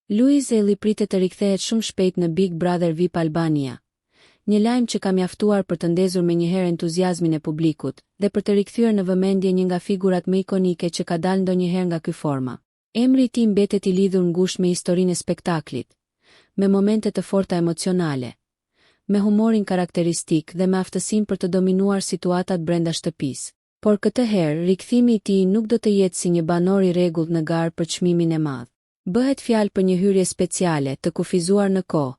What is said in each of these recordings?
Luiz Elli pritet të rikthehet shumë shpejt në Big Brother VIP Albania. Një lajm që ka mjaftuar për të ndezur menjëherë entuziazmin e publikut dhe për të rikthyer në vëmendje një nga figurat më ikonike që ka dalë ndonjëherë nga ky forma. Emri i tij mbetet i lidhur ngushtë me historinë e spektaklit, me momente të forta emocionale, me humorin karakteristik dhe me aftësinë për të dominuar situatat brenda shtëpisë. Por këtë herë, rikthimi i tij nuk do të jetë si një banor i rregullt në garë për çmimin e madh. Bëhet fjalë për një hyrje speciale, të kufizuar në kohë,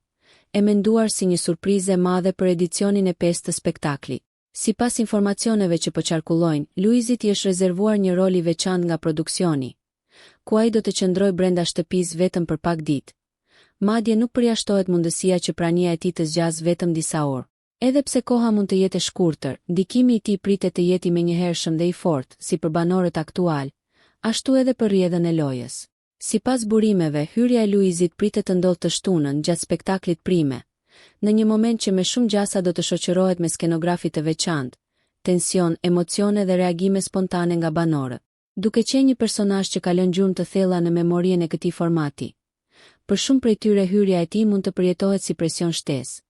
e menduar si një surprizë e madhe për edicionin e 5 të spektaklit. Sipas informacioneve që po qarkullojnë, Luizit i është rezervuar një rol i veçantë nga produksioni, ku ai do të qëndrojë brenda shtëpisë vetëm për pak ditë. Madje nuk përjashtohet mundësia që prania e tij të zgjasë vetëm disa orë. Edhe pse koha mund të jetë e shkurtër, ndikimi i tij pritet të jetë menjëhershëm dhe i fortë, si për banorët aktual, ashtu edhe për rrjedhën e lojës. Sipas burimeve, hyrja e Luizit pritet të ndodhë të shtunën gjatë spektaklit prime, në një moment që me shumë gjasa do të shoqërohet me skenografi të veçantë, tension, emocione dhe reagime spontane nga banorët. Duke qenë një personazh që ka lënë gjurmë të thella në memorien e këtij formati, për shumë prej tyre hyrja e tij mund të përjetohet si presion shtesë,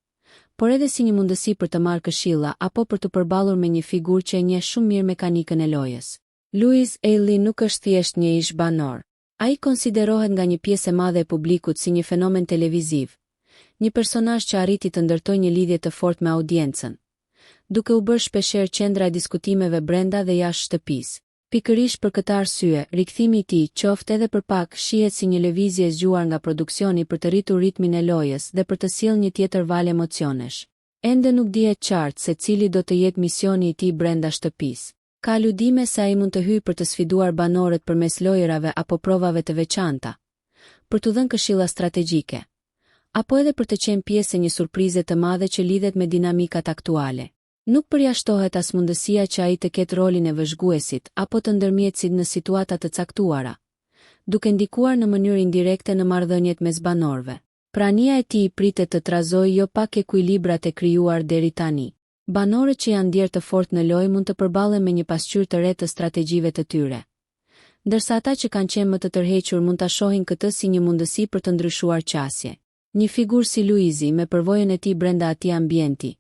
por edhe si një mundësi për të marrë këshilla apo për të përballur me një figurë që e njeh shumë mirë mekanikën e lojës. Luiz Elli nuk është thjesht një ish banor. Ai konsiderohet nga një pjesë e madhe e publikut si një fenomen televiziv, një personazh që arriti të ndërtojë një lidhje të fortë me audiencën, duke u bërë shpeshherë qendra e diskutimeve brenda dhe jashtë shtëpisë. Pikërisht për këtë arsye, rikthimi i tij, qoftë edhe për pak, shihet si një lëvizje e zgjuar nga produksioni për të rritur ritmin e lojës dhe për të sjellë një tjetër valë emocionesh. Ende nuk dihet qartë se cili do të jetë misioni i tij brenda shtëpisë. Ka aludime se ai mund të hyjë për të sfiduar banorët përmes lojërave apo provave të veçanta, për t'u dhënë këshilla strategjike, apo edhe për të qenë pjesë e një surprize të madhe që lidhet me dinamikat aktuale. Nuk përjashtohet as mundësia që ai të ketë rolin e vëzhguesit apo të ndërmjetësit në situata të caktuara, duke ndikuar në mënyrë indirekte në marrëdhëniet mes banorëve. Prania e tij pritet të trazojë jo pak ekuilibrat e krijuar deri tani. Banorët që janë ndjerë të fortë në lojë mund të përballen me një pasqyrë të re të strategjive të tyre, ndërsa ata që kanë qenë më të tërhequr mund ta shohin këtë si një mundësi për të ndryshuar qasje. Një figurë si Luizi, me përvojën e tij brenda atij ambienti,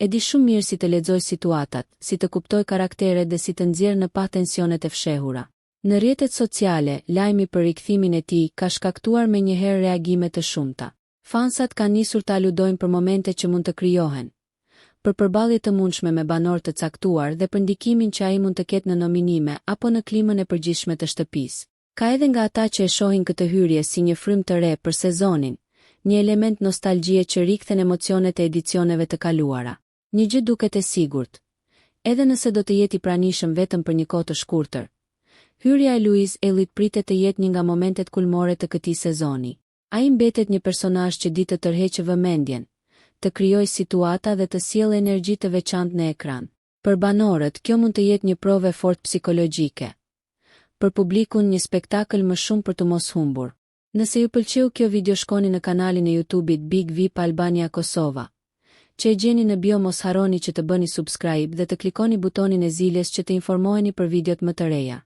e di shumë mirë si të lexojë situatat, si të kuptojë karakteret dhe si të nxjerrë në pa tensionet e fshehura. Në rrjetet sociale, lajmi për rikthimin e tij ka shkaktuar menjëherë reagime të shumta. Fansat kanë nisur të aludojnë për momente që mund të krijohen, për përballje të mundshme me banorë të caktuar dhe për ndikimin që ai mund të ketë në nominime apo në klimën e përgjithshme të shtëpisë. Ka edhe nga ata që e shohin këtë hyrje si një frymë të re për sezonin, një element nostalgjie që rikthen emocionet e edicioneve të kaluara. Një gjë duket e sigurt, edhe nëse do të jetë i pranishëm vetëm për një kohë të shkurtër, hyrja e Luiz Ellit pritet të jetë një nga momentet kulmore të këtij sezoni. Ai mbetet një personazh që di të tërheqë vëmendjen, të krijojë situata dhe të sjellë energji të veçantë në ekran. Për banorët, kjo mund të jetë një provë fort psikologjike. Për publikun, një spektakël më shumë për të mos humbur. Nëse ju pëlqeu kjo video, shkoni në kanalin e YouTube-it Big VIP Albania Kosova, që e gjeni në bio. Mos harroni që të bëni subscribe dhe të klikoni butonin e ziljes që të informoheni për videot më të reja.